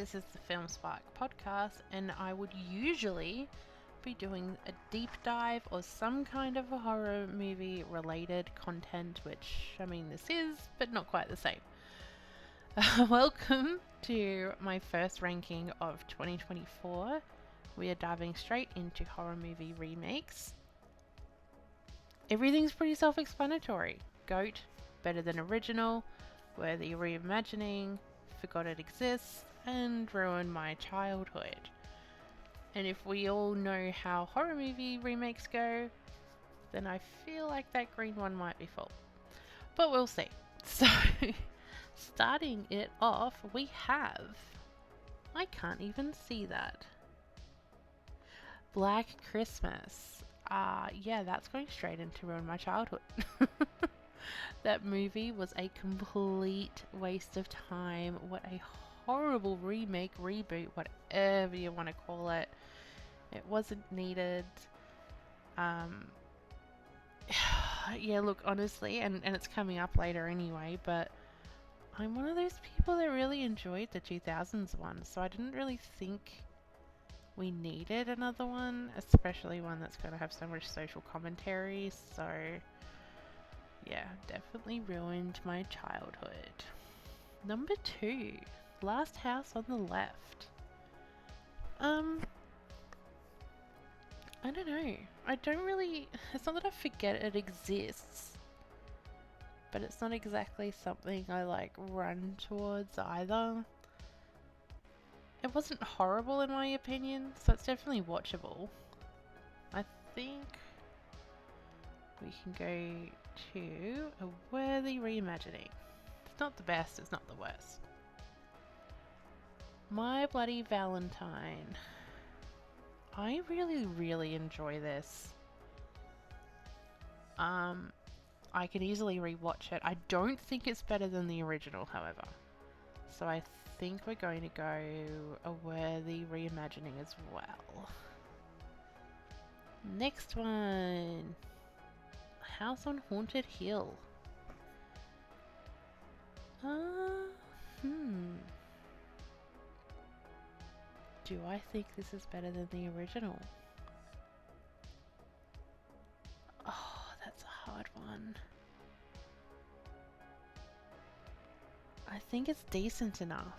this is the Film Spark podcast, and I would usually be doing a deep dive or some kind of a horror movie related content, which, I mean, this is, but not quite the same. Welcome to my first ranking of 2024. We are diving straight into horror movie remakes. Everything's pretty self-explanatory. GOAT, better than original, worthy reimagining, forgot it exists, and ruined my childhood. And if we all know how horror movie remakes go, then I feel like that green one might be full. But we'll see. So, starting it off, we have... I can't even see that. Black Christmas. Yeah, that's going straight into Ruin My Childhood. That movie was a complete waste of time. What a horrible remake, reboot, whatever you want to call it. It wasn't needed. Yeah, look, honestly, and it's coming up later anyway, but I'm one of those people that really enjoyed the 2000s one, so I didn't really think we needed another one, especially one that's going to have so much social commentary. So yeah, definitely ruined my childhood. Number 2, Last House on the Left. I don't know. I don't really... It's not that I forget it exists, but it's not exactly something I like run towards either. It wasn't horrible in my opinion, so it's definitely watchable. I think we can go to a worthy reimagining. It's not the best, it's not the worst. My Bloody Valentine. I really enjoy this. I could easily rewatch it. I don't think it's better than the original, however. So I think we're going to go a worthy reimagining as well. Next one. House on Haunted Hill. Do I think this is better than the original? Oh, that's a hard one. I think it's decent enough,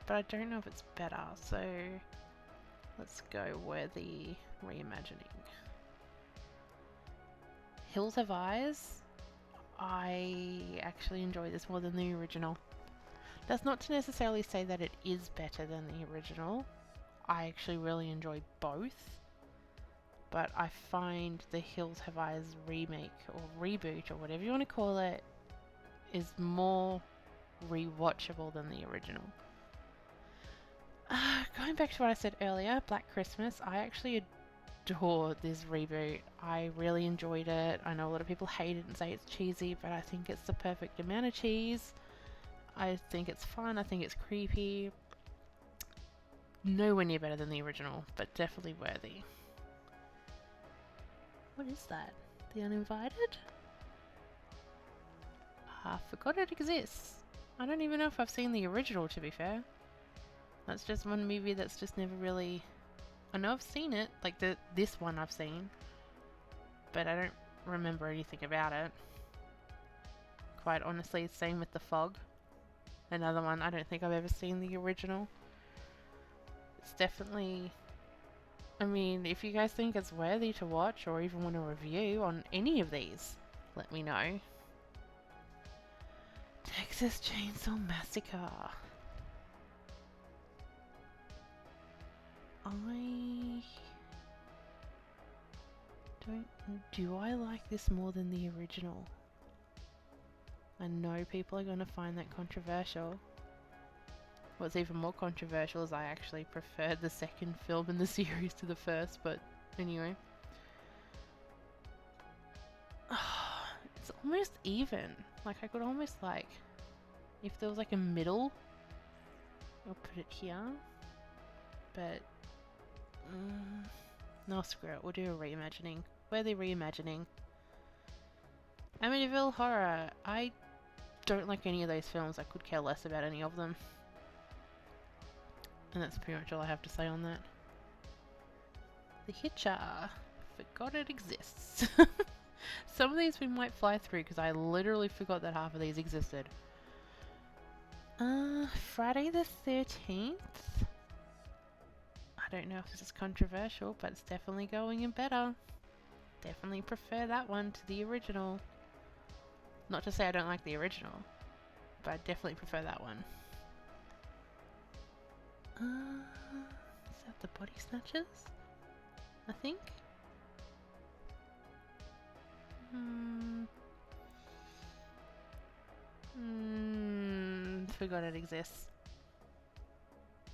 but I don't know if it's better, so let's go worthy reimagining. Hills Have Eyes. I actually enjoy this more than the original. That's not to necessarily say that it is better than the original. I actually really enjoy both, but I find the Hills Have Eyes remake or reboot or whatever you want to call it is more rewatchable than the original. Going back to what I said earlier, Black Christmas, I actually adore this reboot. I really enjoyed it. I know a lot of people hate it and say it's cheesy, but I think it's the perfect amount of cheese. I think it's fun. I think it's creepy. Nowhere near better than the original, but definitely worthy. What is that? The Uninvited? I forgot it exists. I don't even know if I've seen the original, to be fair. That's just one movie that's just never really... I know I've seen it, like this one I've seen, but I don't remember anything about it. Quite honestly, same with The Fog. Another one, I don't think I've ever seen the original. It's definitely... I mean, if you guys think it's worthy to watch or even want a review on any of these, let me know. Texas Chainsaw Massacre. Do I like this more than the original? I know people are going to find that controversial. What's even more controversial is I actually preferred the second film in the series to the first, but anyway. It's almost even. Like, I could almost like, if there was like a middle, I'll put it here. But, no, screw it. We'll do a reimagining. Worthy reimagining. Amityville Horror. I don't like any of those films. I could care less about any of them. And that's pretty much all I have to say on that. The Hitcher. Forgot it exists. Some of these we might fly through because I literally forgot that half of these existed. Friday the 13th. I don't know if this is controversial, but it's definitely going in better. Definitely prefer that one to the original. Not to say I don't like the original, but I definitely prefer that one. Is that the Body Snatchers? I think. Forgot it exists.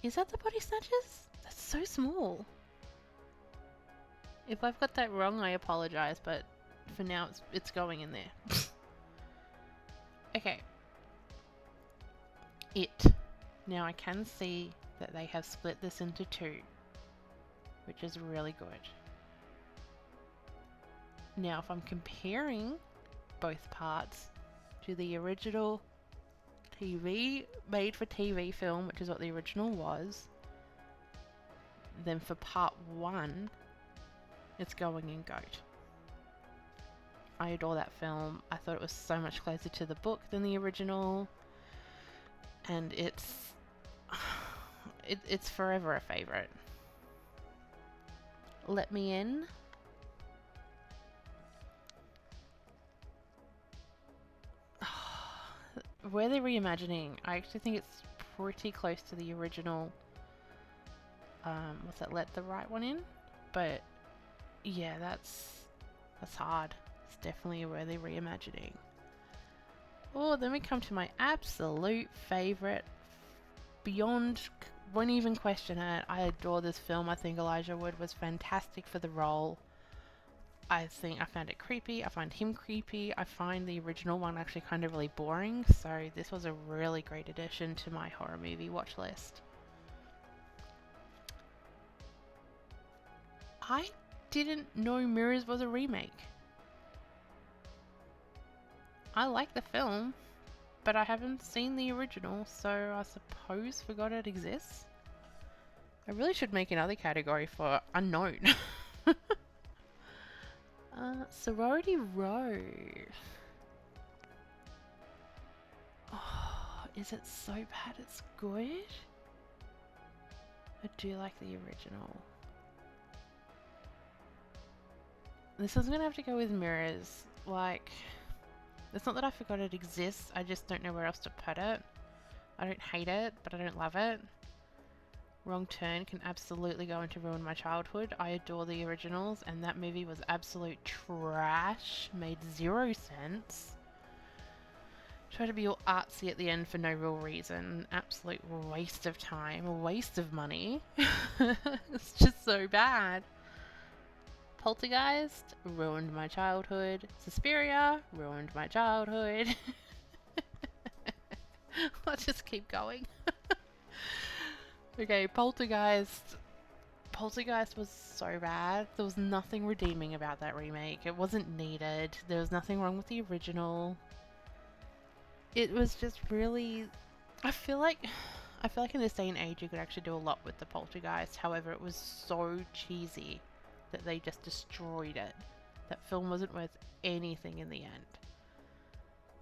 Is that the Body Snatchers? That's so small. If I've got that wrong, I apologize, but for now it's going in there. Okay. It. Now I can see that they have split this into two, which is really good. Now if I'm comparing both parts to the original TV, made for TV film, which is what the original was, then for part 1, it's going in GOAT. I adore that film. I thought it was so much closer to the book than the original, and it's forever a favorite. Let Me In. Where they're reimagining, I actually think it's pretty close to the original. What's that? Let the Right One In. But yeah, that's hard. It's definitely a worthy reimagining. Oh, then we come to my absolute favorite. Beyond, won't even question it. I adore this film. I think Elijah Wood was fantastic for the role. I found it creepy. I find him creepy. I find the original one actually kind of really boring. So this was a really great addition to my horror movie watch list. I didn't know Mirrors was a remake. I like the film, but I haven't seen the original, so I suppose forgot it exists. I really should make another category for unknown. Sorority Row. Oh, is it so bad it's good? I do like the original. This is gonna have to go with Mirrors. Like, it's not that I forgot it exists, I just don't know where else to put it. I don't hate it, but I don't love it. Wrong Turn can absolutely go into Ruin My Childhood. I adore the originals, and that movie was absolute trash. Made 0 sense. Tried to be all artsy at the end for no real reason. Absolute waste of time. A waste of money. It's just so bad. Poltergeist ruined my childhood. Suspiria ruined my childhood. Let's just keep going. Okay, Poltergeist. Poltergeist was so bad. There was nothing redeeming about that remake. It wasn't needed. There was nothing wrong with the original. It was just really... I feel like in this day and age you could actually do a lot with the Poltergeist. However, it was so cheesy that they just destroyed it. That film wasn't worth anything in the end.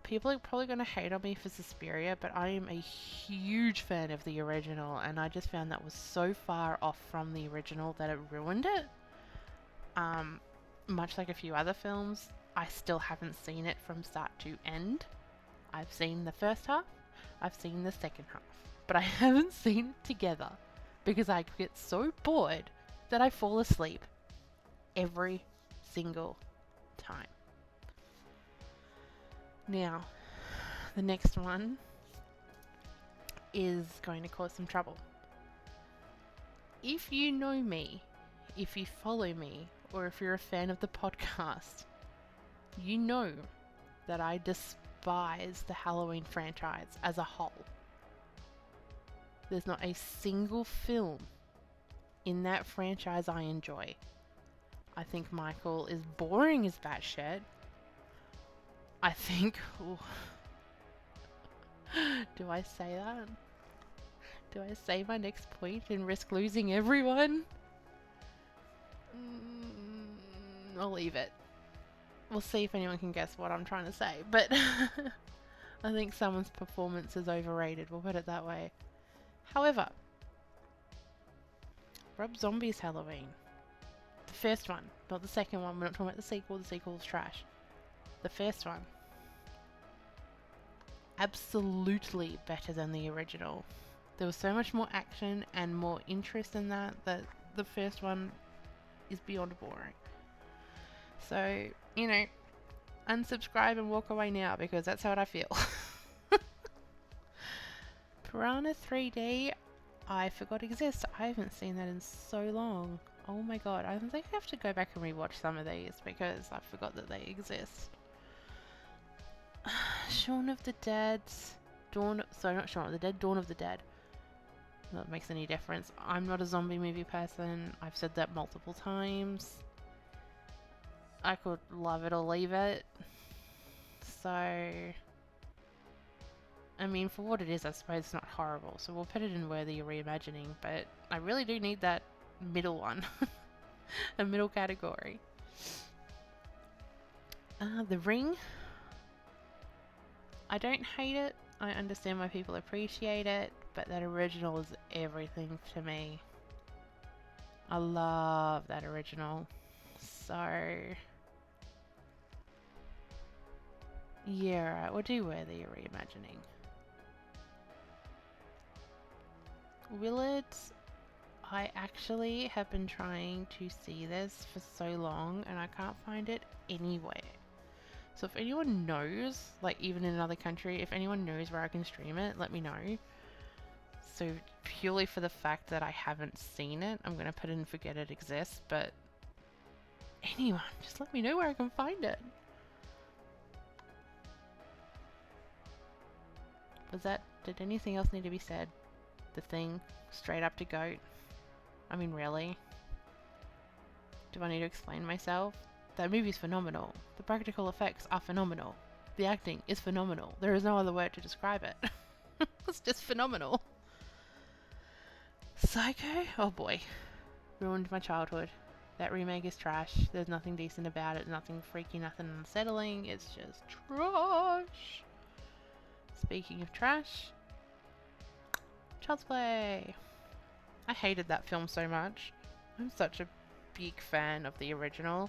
People are probably going to hate on me for Suspiria, but I am a huge fan of the original, and I just found that was so far off from the original that it ruined it. Much like a few other films, I still haven't seen it from start to end. I've seen the first half, I've seen the second half, but I haven't seen it together because I get so bored that I fall asleep every single time. Now, the next one is going to cause some trouble. If you know me, if you follow me, or if you're a fan of the podcast, you know that I despise the Halloween franchise as a whole. There's not a single film in that franchise I enjoy. I think Michael is boring as batshit. I think... Ooh. Do I say that? Do I say my next point and risk losing everyone? I'll leave it. We'll see if anyone can guess what I'm trying to say, but I think someone's performance is overrated, we'll put it that way. However, Rob Zombie's Halloween. The first one, not the second one. We're not talking about the sequel. The sequel's trash. The first one. Absolutely better than the original. There was so much more action and more interest in that the first one is beyond boring. So, you know, unsubscribe and walk away now because that's how I feel. Piranha 3D, I forgot exists. I haven't seen that in so long. Oh my god, I think I have to go back and rewatch some of these because I forgot that they exist. Shaun of the Dead, Dawn of the Dead. Not that makes any difference. I'm not a zombie movie person. I've said that multiple times. I could love it or leave it. So, I mean, for what it is, I suppose it's not horrible. So we'll put it in worthy reimagining, but I really do need that middle one. A middle category. The Ring. I don't hate it. I understand why people appreciate it, but that original is everything to me. I love that original. So, yeah, we'll do worthy reimagining. Willards, I actually have been trying to see this for so long and I can't find it anywhere. So if anyone knows, like even in another country, if anyone knows where I can stream it, let me know. So purely for the fact that I haven't seen it, I'm going to put in forget it exists, but anyone, just let me know where I can find it. Did anything else need to be said? The Thing, straight up to GOAT. I mean, really? Do I need to explain myself? That movie's phenomenal. The practical effects are phenomenal. The acting is phenomenal. There is no other word to describe it. It's just phenomenal. Psycho? Oh boy. Ruined my childhood. That remake is trash. There's nothing decent about it. Nothing freaky, nothing unsettling. It's just trash. Speaking of trash, Child's Play. I hated that film so much. I'm such a big fan of the original.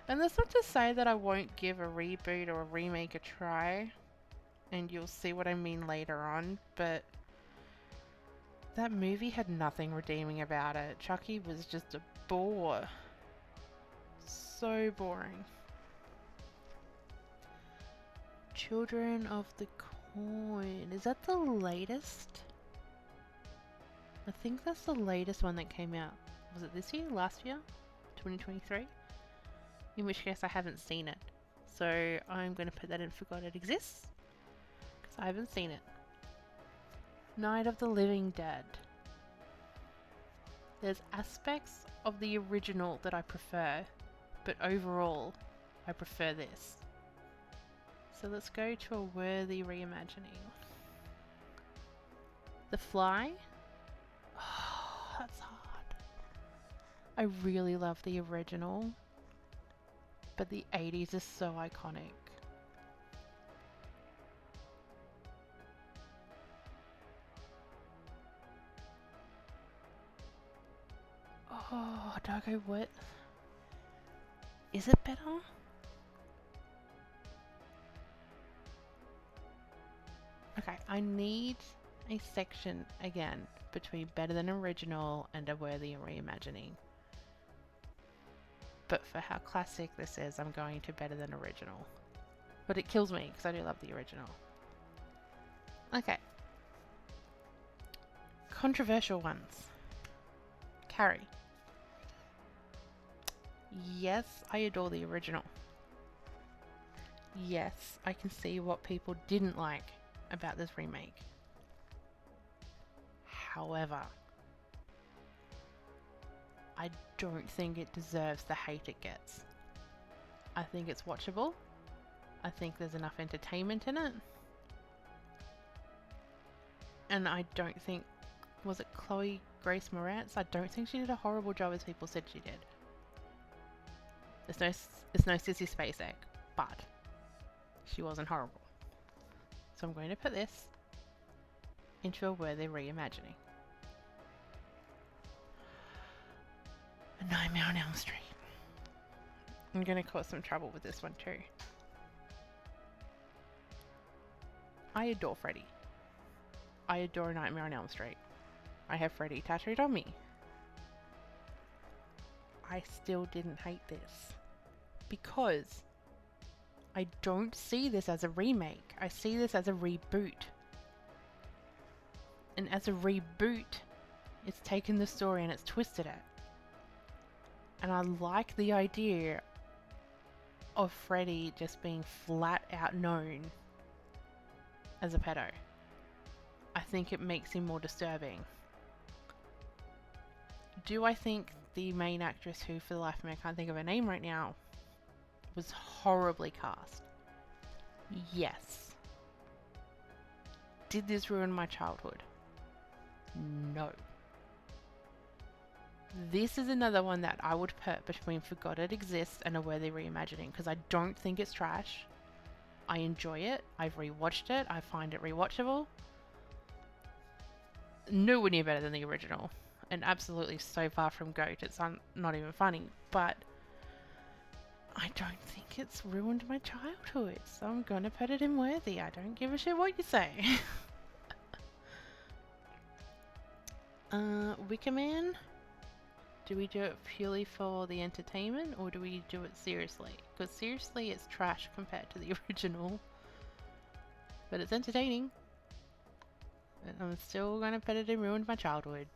And that's not to say that I won't give a reboot or a remake a try. And you'll see what I mean later on. But that movie had nothing redeeming about it. Chucky was just a bore. So boring. Children of the Corn. Is that the latest? I think that's the latest one that came out. Was it this year? Last year? 2023? In which case I haven't seen it. So I'm going to put that in forgot it exists. Because I haven't seen it. Night of the Living Dead. There's aspects of the original that I prefer. But overall, I prefer this. So let's go to a worthy reimagining. The Fly. Oh, that's hard. I really love the original. But the 80s is so iconic. Oh, Dargo, what? Is it better? Okay, I need a section again between better than original and a worthy reimagining. But for how classic this is, I'm going to better than original. But it kills me because I do love the original. Okay. Controversial ones. Carrie. Yes, I adore the original. Yes, I can see what people didn't like about this remake. However, I don't think it deserves the hate it gets. I think it's watchable. I think there's enough entertainment in it. And I don't think Was it Chloe Grace Moretz? I don't think she did a horrible job as people said she did. It's no Sissy Spacek, but she wasn't horrible. So I'm going to put this into a worthy reimagining. A Nightmare on Elm Street. I'm going to cause some trouble with this one too. I adore Freddy. I adore Nightmare on Elm Street. I have Freddy tattooed on me. I still didn't hate this because I don't see this as a remake. I see this as a reboot. And as a reboot, it's taken the story and it's twisted it. And I like the idea of Freddy just being flat out known as a pedo. I think it makes him more disturbing. Do I think the main actress, who for the life of me I can't think of her name right now, was horribly cast? Yes. Did this ruin my childhood? No. This is another one that I would put between Forgot It Exists and a worthy reimagining, because I don't think it's trash. I enjoy it. I've rewatched it. I find it rewatchable. Nowhere near better than the original. And absolutely so far from GOAT, it's not even funny. But I don't think it's ruined my childhood, so I'm gonna put it in worthy. I don't give a shit what you say. Wicker Man? Do we do it purely for the entertainment, or do we do it seriously? Because seriously, it's trash compared to the original. But it's entertaining. And I'm still gonna put it in ruined my childhood.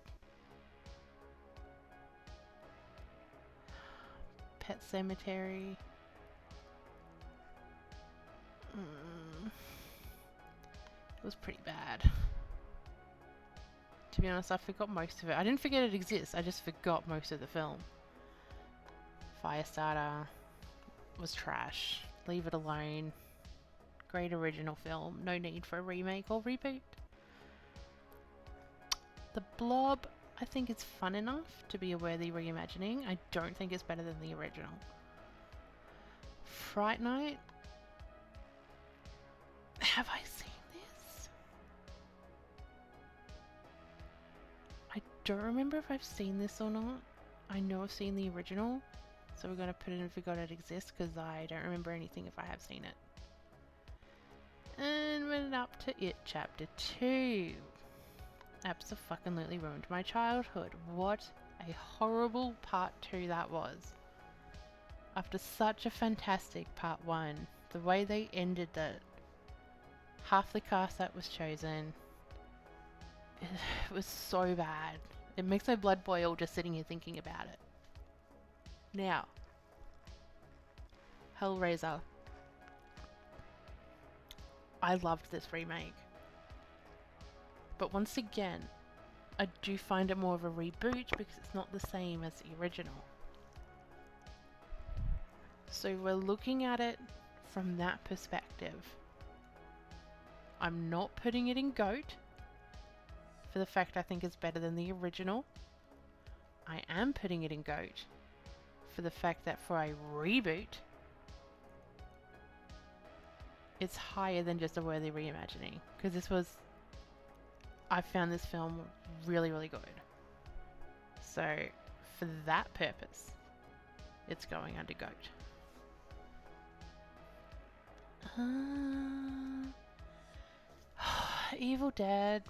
Pet Cemetery. It was pretty bad. To be honest, I forgot most of it. I didn't forget it exists, I just forgot most of the film. Firestarter was trash. Leave It Alone. Great original film. No need for a remake or reboot. The Blob, I think it's fun enough to be a worthy reimagining. I don't think it's better than the original. Fright Night. Have I seen this? I don't remember if I've seen this or not. I know I've seen the original, so we're going to put it in Forgot It Exists because I don't remember anything if I have seen it. And we're up to It Chapter 2. Abso-fucking-lutely ruined my childhood. What a horrible part 2 that was. After such a fantastic part 1, the way they ended it, half the cast that was chosen, it was so bad. It makes my blood boil just sitting here thinking about it. Now, Hellraiser. I loved this remake. But once again, I do find it more of a reboot because it's not the same as the original. So we're looking at it from that perspective. I'm not putting it in GOAT for the fact I think it's better than the original. I am putting it in GOAT for the fact that for a reboot, it's higher than just a worthy reimagining. Because I found this film really, really good. So for that purpose, it's going under GOAT. Evil Dead.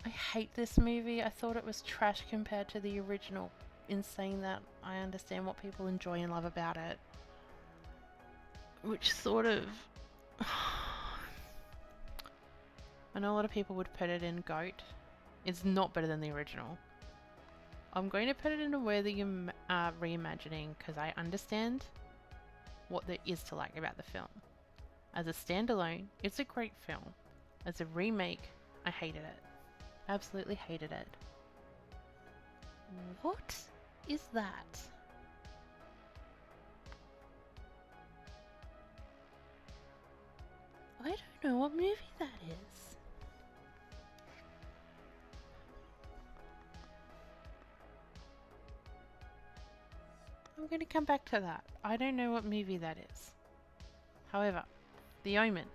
I hate this movie. I thought it was trash compared to the original. In saying that, I understand what people enjoy and love about it. Which sort of... I know a lot of people would put it in GOAT. It's not better than the original. I'm going to put it in a worthy reimagining because I understand what there is to like about the film. As a standalone, it's a great film. As a remake, I hated it. Absolutely hated it. What is that? I don't know what movie that is. I'm going to come back to that. I don't know what movie that is. However, The Omen.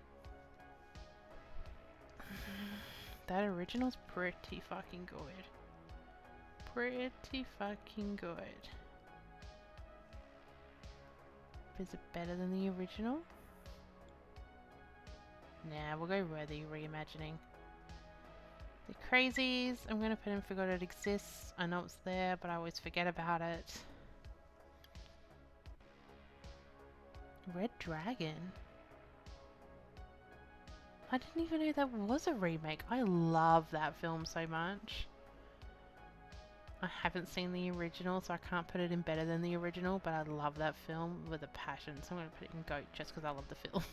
That original's pretty fucking good. Pretty fucking good. Is it better than the original? Nah, we'll go worthy reimagining. The Crazies, I'm gonna put in Forgot It Exists. I know it's there, but I always forget about it. Red Dragon? I didn't even know that was a remake. I love that film so much. I haven't seen the original, so I can't put it in better than the original, but I love that film with a passion, so I'm going to put it in GOAT just because I love the film.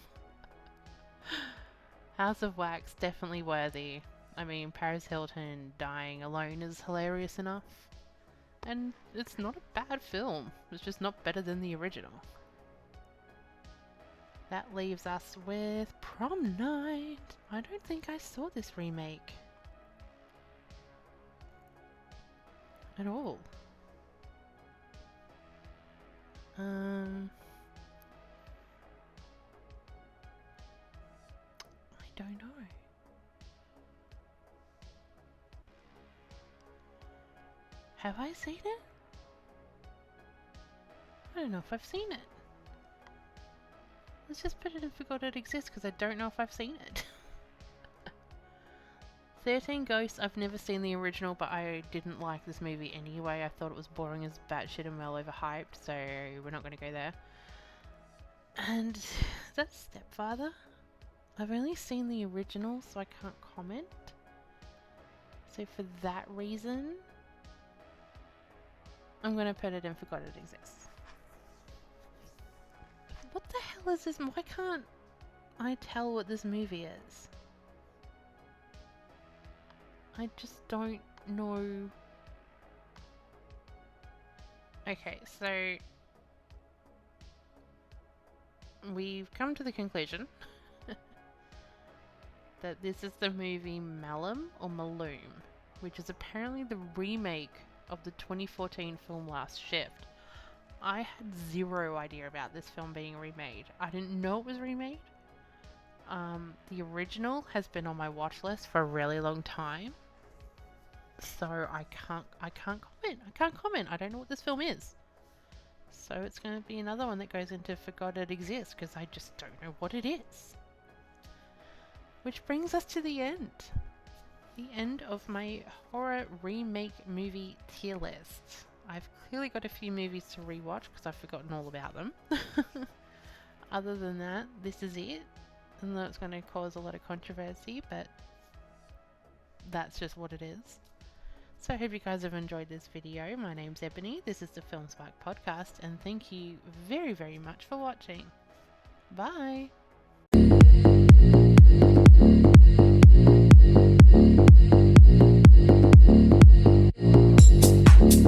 House of Wax, definitely worthy. I mean, Paris Hilton dying alone is hilarious enough. And it's not a bad film, it's just not better than the original. That leaves us with Prom Night. I don't think I saw this remake at all. I don't know. Have I seen it? I don't know if I've seen it. Let's just put it in Forgot It Exists because I don't know if I've seen it. 13 Ghosts, I've never seen the original, but I didn't like this movie anyway. I thought it was boring as batshit and well overhyped, so we're not going to go there. And that's Stepfather. I've only seen the original, so I can't comment. So for that reason, I'm going to put it in Forgot It Exists. What the hell is this? Why can't I tell what this movie is? I just don't know. Okay, so we've come to the conclusion that this is the movie Malum or Malum, which is apparently the remake of the 2014 film Last Shift. I had zero idea about this film being remade. I didn't know it was remade. The original has been on my watch list for a really long time, so I can't comment. I don't know what this film is. So it's going to be another one that goes into Forgot It Exists because I just don't know what it is. Which brings us to the end. The end of my horror remake movie tier list. I've clearly got a few movies to rewatch because I've forgotten all about them. Other than that, this is it. I know it's going to cause a lot of controversy, but that's just what it is. So I hope you guys have enjoyed this video. My name's Ebony, this is the Film Spark Podcast, and thank you very, very much for watching. Bye!